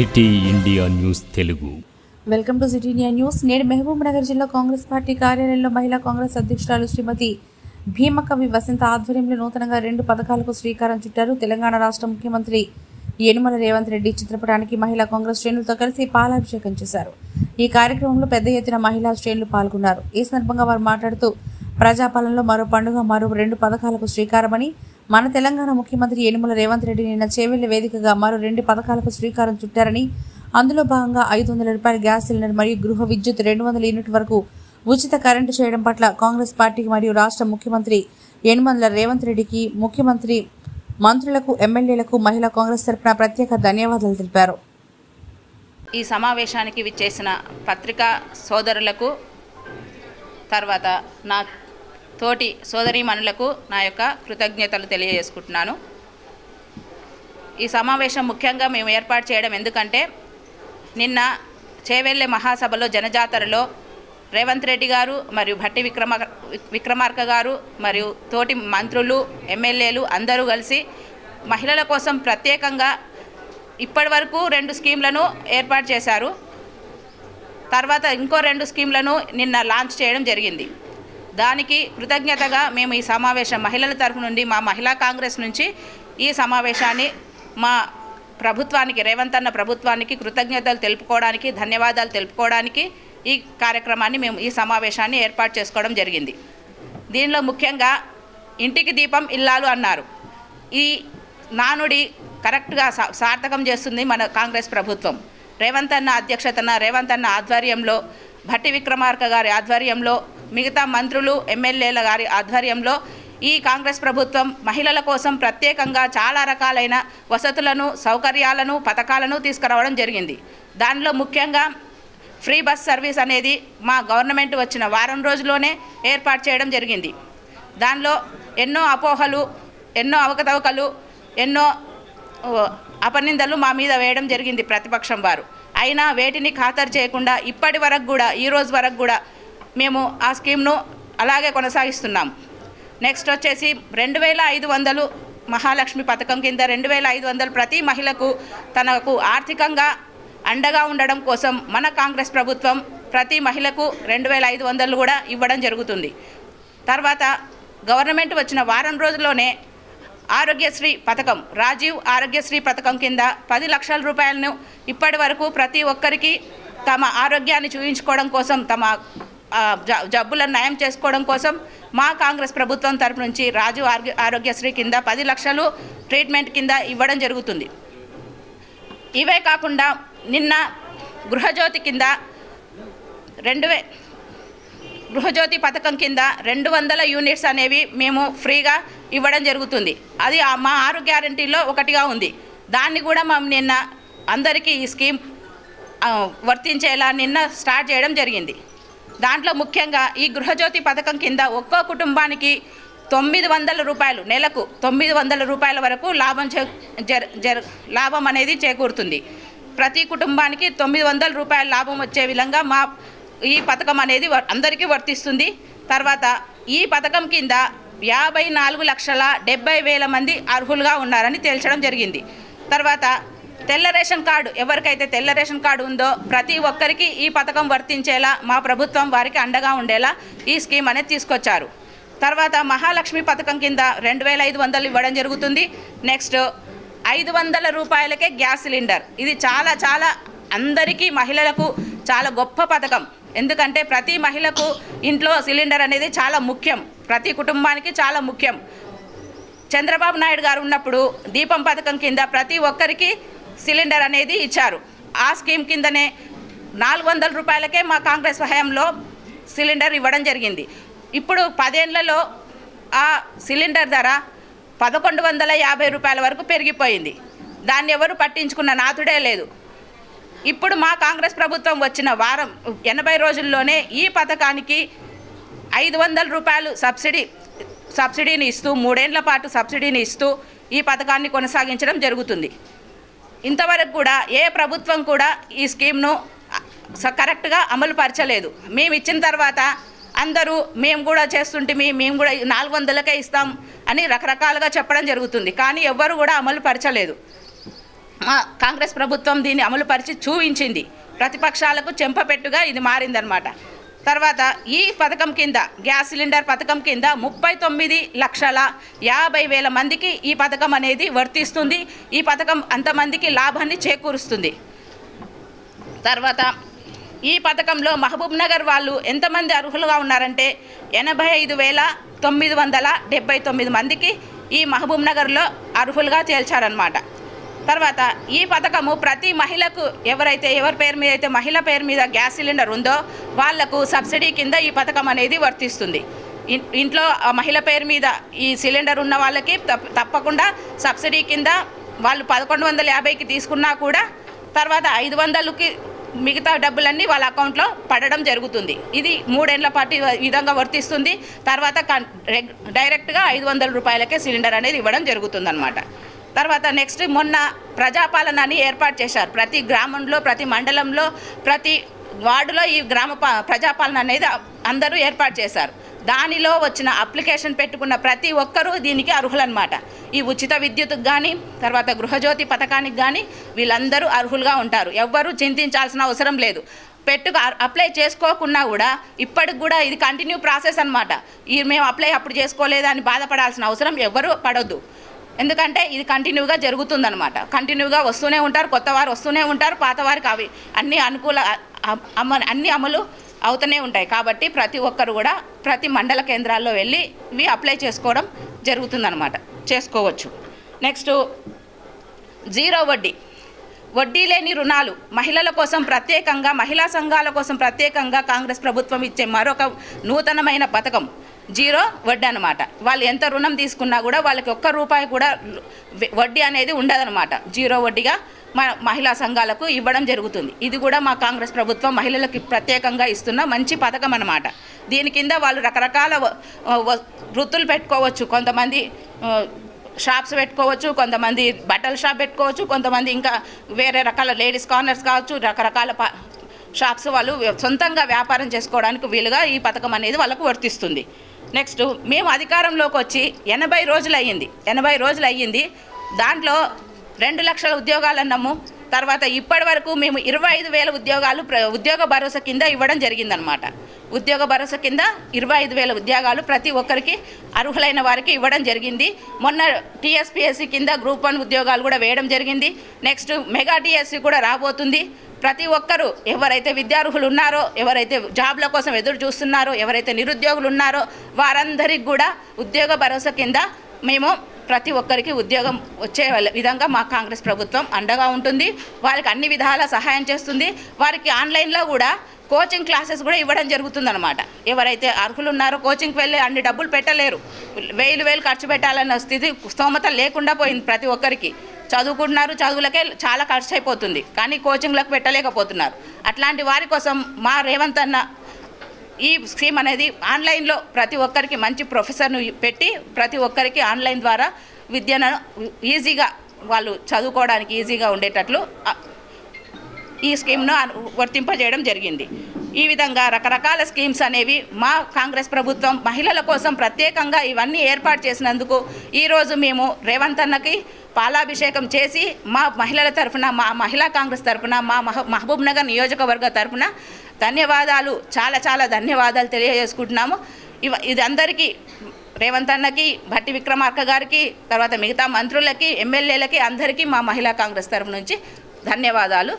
City India news Telugu. Welcome to city India news. నేడు మహబూబ్ నగర్ జిల్లా Congress party కార్యాలయంలో మహిళా కాంగ్రెస్ అధ్యక్షురాలు శ్రీమతి భీమకవి వసంత ఆధ్వర్యంలో నూతనంగా 2 పథకాలకు శ్రీకారం చుట్టారు. తెలంగాణ రాష్ట్ర ముఖ్యమంత్రి యనుమల రేవంత్ రెడ్డి చిత్రపటానికి మహిళా కాంగ్రెస్ శ్రేణులతో కలిసి పాలాభిషేకం చేశారు. ఈ కార్యక్రమంలో పెద్ద ఎత్తున మహిళా శ్రేణులు పాల్గొన్నారు. ఈ సందర్భంగా వారు మాట్లాడుతూ ప్రజాపాలనలో మరో పండుగ మరో 2 పథకాలకు శ్రీకారమని, మన తెలంగాణ ముఖ్యమంత్రి యనుమల రేవంత్ రెడ్డి నిన్న చేవెళ్ల వేదికగా మరో 2 పథకాలకు శ్రీకారం చుట్టారని, అందులో భాగంగా 500 రూపాయల గ్యాస్ సిలిండర్ మరియు గృహ విద్యుత్ 200 యూనిట్ వరకు ఉచిత కరెంటు చేయడం పట్ల కాంగ్రెస్ పార్టీకి మరియు రాష్ట్ర ముఖ్యమంత్రి యనుమల రేవంత్ రెడ్డికి, ముఖ్యమంత్రి మంత్రులకు, ఎమ్మెల్యేలకు మహిళా కాంగ్రెస్ తరపున ప్రత్యేక ధన్యవాదాలు తెలిపారు. ఈ సమావేశానికి విచ్చేసిన పత్రికా సోదరులకు, తర్వాత నా తోటి సోదరీమణులకు నా యొక్క కృతజ్ఞతలు తెలియజేసుకుంటున్నాను. ఈ సమావేశం ముఖ్యంగా మేము ఏర్పాటు చేయడం ఎందుకంటే, నిన్న చేవెళ్ళే మహాసభలో జనజాతరలో రేవంత్ రెడ్డి గారు మరియు భట్టి విక్రమార్క గారు మరియు తోటి మంత్రులు, ఎమ్మెల్యేలు అందరూ కలిసి మహిళల కోసం ప్రత్యేకంగా ఇప్పటి వరకు 2 స్కీమ్లను ఏర్పాటు చేశారు. తర్వాత ఇంకో 2 స్కీమ్లను నిన్న లాంచ్ చేయడం జరిగింది. దానికి కృతజ్ఞతగా మేము ఈ సమావేశం మహిళల తరఫు నుండి, మా మహిళా కాంగ్రెస్ నుంచి ఈ సమావేశాన్ని మా ప్రభుత్వానికి, రేవంత్ అన్న ప్రభుత్వానికి కృతజ్ఞతలు తెలుపుకోవడానికి, ధన్యవాదాలు తెలుపుకోవడానికి ఈ కార్యక్రమాన్ని మేము ఈ సమావేశాన్ని ఏర్పాటు చేసుకోవడం జరిగింది. దీనిలో ముఖ్యంగా ఇంటికి దీపం ఇల్లాలు అన్నారు. ఈ నానుడి కరెక్ట్గా సార్థకం చేస్తుంది మన కాంగ్రెస్ ప్రభుత్వం. రేవంత్ అన్న అధ్యక్షతన, రేవంత్ అన్న ఆధ్వర్యంలో, భట్టి విక్రమార్క గారి ఆధ్వర్యంలో, మిగతా మంత్రులు, ఎమ్మెల్యేల గారి ఆధ్వర్యంలో ఈ కాంగ్రెస్ ప్రభుత్వం మహిళల కోసం ప్రత్యేకంగా చాలా రకాలైన వసతులను, సౌకర్యాలను, పథకాలను తీసుకురావడం జరిగింది. దానిలో ముఖ్యంగా ఫ్రీ బస్ సర్వీస్ అనేది మా గవర్నమెంట్ వచ్చిన వారం రోజుల్లోనే ఏర్పాటు చేయడం జరిగింది. దానిలో ఎన్నో అపోహలు, ఎన్నో అవకతవకలు, ఎన్నో అపనిందలు మా మీద వేయడం జరిగింది ప్రతిపక్షం వారు. అయినా వేటిని ఖాతరు చేయకుండా ఇప్పటి వరకు కూడా, ఈ రోజు వరకు కూడా మేము ఆ స్కీమ్ను అలాగే కొనసాగిస్తున్నాం. నెక్స్ట్ వచ్చేసి 2500 మహాలక్ష్మి పథకం కింద 2500 ప్రతి మహిళకు తనకు ఆర్థికంగా అండగా ఉండడం కోసం మన కాంగ్రెస్ ప్రభుత్వం ప్రతి మహిళకు 2500 కూడా ఇవ్వడం జరుగుతుంది. తర్వాత గవర్నమెంట్ వచ్చిన వారం రోజుల్లోనే ఆరోగ్యశ్రీ పథకం, రాజీవ్ ఆరోగ్యశ్రీ పథకం కింద 10 లక్షల రూపాయలను ఇప్పటి వరకు ప్రతి ఒక్కరికి తమ ఆరోగ్యాన్ని చూయించుకోవడం కోసం, తమ జబ్బులను నయం చేసుకోవడం కోసం మా కాంగ్రెస్ ప్రభుత్వం తరపు నుంచి రాజీవ్ ఆరోగ్యశ్రీ కింద 10 లక్షలు ట్రీట్మెంట్ కింద ఇవ్వడం జరుగుతుంది. ఇవే కాకుండా నిన్న గృహజ్యోతి కింద గృహజ్యోతి పథకం కింద 200 యూనిట్స్ అనేవి మేము ఫ్రీగా ఇవ్వడం జరుగుతుంది. అది మా 6 గ్యారంటీలో ఒకటిగా ఉంది. దాన్ని కూడా మేము నిన్న అందరికీ ఈ స్కీమ్ వర్తించేలా నిన్న స్టార్ట్ చేయడం జరిగింది. దాంట్లో ముఖ్యంగా ఈ గృహజ్యోతి పథకం కింద ఒక్కో కుటుంబానికి 900 రూపాయలు, నెలకు 900 రూపాయల వరకు లాభం అనేది చేకూరుతుంది. ప్రతి కుటుంబానికి 900 రూపాయల లాభం వచ్చే విధంగా మా ఈ పథకం అనేది అందరికీ వర్తిస్తుంది. తర్వాత ఈ పథకం కింద 54,70,000 మంది అర్హులుగా ఉన్నారని తేల్చడం జరిగింది. తర్వాత తెల్ల రేషన్ కార్డు, ఎవరికైతే తెల్ల రేషన్ కార్డు ఉందో ప్రతి ఒక్కరికి ఈ పథకం వర్తించేలా మా ప్రభుత్వం వారికి అండగా ఉండేలా ఈ స్కీమ్ అనేది తీసుకొచ్చారు. తర్వాత మహాలక్ష్మి పథకం కింద 2500 ఇవ్వడం జరుగుతుంది. నెక్స్ట్ 500 రూపాయలకే గ్యాస్ సిలిండర్. ఇది చాలా చాలా అందరికీ, మహిళలకు చాలా గొప్ప పథకం. ఎందుకంటే ప్రతి మహిళకు ఇంట్లో సిలిండర్ అనేది చాలా ముఖ్యం, ప్రతి కుటుంబానికి చాలా ముఖ్యం. చంద్రబాబు నాయుడు గారు ఉన్నప్పుడు దీపం పథకం కింద ప్రతి ఒక్కరికి సిలిండర్ అనేది ఇచ్చారు. ఆ స్కీమ్ కిందనే 400 రూపాయలకే మా కాంగ్రెస్ హయాంలో సిలిండర్ ఇవ్వడం జరిగింది. ఇప్పుడు 10 ఏళ్లలో ఆ సిలిండర్ ధర 1150 రూపాయల వరకు పెరిగిపోయింది. దాన్ని ఎవరు పట్టించుకున్న నాతుడే లేదు. ఇప్పుడు మా కాంగ్రెస్ ప్రభుత్వం వచ్చిన 80 రోజుల్లోనే ఈ పథకానికి 500 రూపాయలు సబ్సిడీని ఇస్తూ, 3 ఏళ్ల పాటు సబ్సిడీని ఇస్తూ ఈ పథకాన్ని కొనసాగించడం జరుగుతుంది. ఇంతవరకు కూడా ఏ ప్రభుత్వం కూడా ఈ స్కీమ్ను కరెక్ట్గా అమలు పరచలేదు. మేము ఇచ్చిన తర్వాత అందరూ మేము కూడా చేస్తుంటే మేము కూడా 400కే ఇస్తాం అని రకరకాలుగా చెప్పడం జరుగుతుంది. కానీ ఎవ్వరు కూడా అమలు పరచలేదు. మా కాంగ్రెస్ ప్రభుత్వం దీన్ని అమలుపరిచి చూపించింది. ప్రతిపక్షాలకు చెంపపెట్టుగా ఇది మారిందనమాట. తర్వాత ఈ పథకం కింద గ్యాస్ సిలిండర్ పథకం కింద 39,50,000 మందికి ఈ పథకం అనేది వర్తిస్తుంది. ఈ పథకం అంతమందికి లాభాన్ని చేకూరుస్తుంది. తర్వాత ఈ పథకంలో మహబూబ్ నగర్ వాళ్ళు ఎంతమంది అర్హులుగా ఉన్నారంటే 85,979 మందికి ఈ మహబూబ్ నగర్లో అర్హులుగా తేల్చారనమాట. తర్వాత ఈ పథకము ప్రతి మహిళకు ఎవరి పేరు మీద అయితే మహిళ పేరు మీద గ్యాస్ సిలిండర్ ఉందో వాళ్లకు సబ్సిడీ కింద ఈ పథకం అనేది వర్తిస్తుంది. ఇంట్లో మహిళ పేరు మీద ఈ సిలిండర్ ఉన్న వాళ్ళకి తప్పకుండా సబ్సిడీ కింద వాళ్ళు 1150కి తీసుకున్నా కూడా తర్వాత 500కి మిగతా డబ్బులన్నీ వాళ్ళ అకౌంట్లో పడడం జరుగుతుంది. ఇది 3 ఏళ్ల పాటు విధంగా వర్తిస్తుంది. తర్వాత డైరెక్ట్గా 500 రూపాయలకే సిలిండర్ అనేది ఇవ్వడం జరుగుతుందన్నమాట. తర్వాత నెక్స్ట్ మొన్న ప్రజాపాలన అని ఏర్పాటు చేశారు. ప్రతి గ్రామంలో, ప్రతి మండలంలో, ప్రతి వార్డులో ఈ ప్రజాపాలన అనేది అందరూ ఏర్పాటు చేశారు. దానిలో వచ్చిన అప్లికేషన్ పెట్టుకున్న ప్రతి ఒక్కరూ దీనికి అర్హులన్నమాట. ఈ ఉచిత విద్యుత్కు కానీ తర్వాత గృహజ్యోతి పథకానికి కానీ వీళ్ళందరూ అర్హులుగా ఉంటారు. ఎవ్వరూ చింతించాల్సిన అవసరం లేదు. అప్లై చేసుకోకున్నా కూడా ఇప్పటికి కూడా ఇది కంటిన్యూ ప్రాసెస్ అన్నమాట. మేము అప్పుడు చేసుకోలేదని బాధపడాల్సిన అవసరం ఎవ్వరూ పడొద్దు. ఎందుకంటే ఇది కంటిన్యూగా జరుగుతుందన్నమాట. కంటిన్యూగా వస్తూనే ఉంటారు, కొత్త వారు వస్తూనే ఉంటారు, పాత వారికి అవి అన్ని అన్ని అమలు అవుతూనే ఉంటాయి. కాబట్టి ప్రతి ఒక్కరు కూడా ప్రతి మండల కేంద్రాల్లో వెళ్ళి ఇవి అప్లై చేసుకోవడం జరుగుతుందన్నమాట, చేసుకోవచ్చు. నెక్స్ట్ జీరో వడ్డీ లేని రుణాలు మహిళల కోసం ప్రత్యేకంగా, మహిళా సంఘాల కోసం ప్రత్యేకంగా కాంగ్రెస్ ప్రభుత్వం ఇచ్చే మరొక నూతనమైన పథకం జీరో వడ్డీ అనమాట. వాళ్ళు ఎంత రుణం తీసుకున్నా కూడా వాళ్ళకి ₹1 కూడా వడ్డీ అనేది ఉండదన్నమాట. జీరో వడ్డీగా మహిళా సంఘాలకు ఇవ్వడం జరుగుతుంది. ఇది కూడా మా కాంగ్రెస్ ప్రభుత్వం మహిళలకి ప్రత్యేకంగా ఇస్తున్న మంచి పథకం అన్నమాట. దీని కింద వాళ్ళు రకరకాల వృత్తులు పెట్టుకోవచ్చు. కొంతమంది షాప్స్ పెట్టుకోవచ్చు, కొంతమంది బట్టల షాప్ పెట్టుకోవచ్చు, కొంతమంది ఇంకా వేరే రకాల లేడీస్ కార్నర్స్ కావచ్చు, రకరకాల షాప్స్ వాళ్ళు సొంతంగా వ్యాపారం చేసుకోవడానికి వీలుగా ఈ పథకం అనేది వాళ్ళకు వర్తిస్తుంది. నెక్స్ట్ మేము అధికారంలోకి వచ్చి 80 రోజులు అయ్యింది. దాంట్లో 2 లక్షల ఉద్యోగాలు అన్నాము. తర్వాత ఇప్పటి వరకు మేము 25,000 ఉద్యోగాలు ఉద్యోగ భరోసా కింద ఇవ్వడం జరిగిందనమాట. ఉద్యోగ భరోసా కింద 25,000 ఉద్యోగాలు ప్రతి ఒక్కరికి అర్హులైన వారికి ఇవ్వడం జరిగింది. మొన్న టీఎస్పీఎస్సీ కింద గ్రూప్ 1 ఉద్యోగాలు కూడా వేయడం జరిగింది. నెక్స్ట్ మెగా టీఎస్సీ కూడా రాబోతుంది. ప్రతి ఒక్కరూ ఎవరైతే విద్యార్హులు ఉన్నారో, ఎవరైతే జాబ్ల కోసం ఎదురు చూస్తున్నారో, ఎవరైతే నిరుద్యోగులు ఉన్నారో వారందరికీ కూడా ఉద్యోగ భరోసా కింద మేము ప్రతి ఒక్కరికి ఉద్యోగం వచ్చే విధంగా మా కాంగ్రెస్ ప్రభుత్వం అండగా ఉంటుంది. వారికి అన్ని విధాల సహాయం చేస్తుంది. వారికి ఆన్లైన్లో కూడా కోచింగ్ క్లాసెస్ కూడా ఇవ్వడం జరుగుతుందన్నమాట. ఎవరైతే అర్హులు ఉన్నారో కోచింగ్కి వెళ్ళి అన్ని డబ్బులు పెట్టలేరు, 1000 ఖర్చు పెట్టాలన్న స్తోమత లేకుండా పోయింది. ప్రతి ఒక్కరికి చదువుకుంటున్నారు, చదువులకే చాలా ఖర్చు అయిపోతుంది, కానీ కోచింగ్లకు పెట్టలేకపోతున్నారు. అట్లాంటి వారి కోసం మా రేవంత్ అన్న ఈ స్కీమ్ అనేది ఆన్లైన్లో ప్రతి ఒక్కరికి మంచి ప్రొఫెసర్ను పెట్టి ప్రతి ఒక్కరికి ఆన్లైన్ ద్వారా విద్యను ఈజీగా వాళ్ళు చదువుకోవడానికి ఈజీగా ఉండేటట్లు ఈ స్కీమ్ను వర్తింపజేయడం జరిగింది. ఈ విధంగా రకరకాల స్కీమ్స్ అనేవి మా కాంగ్రెస్ ప్రభుత్వం మహిళల కోసం ప్రత్యేకంగా ఇవన్నీ ఏర్పాటు చేసినందుకు ఈరోజు మేము రేవంత్ అన్నకి పాలాభిషేకం చేసి మా మహిళల తరఫున, మా మహిళా కాంగ్రెస్ తరఫున, మా మహబూబ్ నగర్ నియోజకవర్గ తరఫున ధన్యవాదాలు, చాలా ధన్యవాదాలు తెలియజేసుకుంటున్నాము. ఇది అందరికీ రేవంత్ అన్నకి, భట్టి విక్రమార్క గారికి, తర్వాత మిగతా మంత్రులకి, ఎమ్మెల్యేలకి అందరికీ మా మహిళా కాంగ్రెస్ తరఫు నుంచి ధన్యవాదాలు.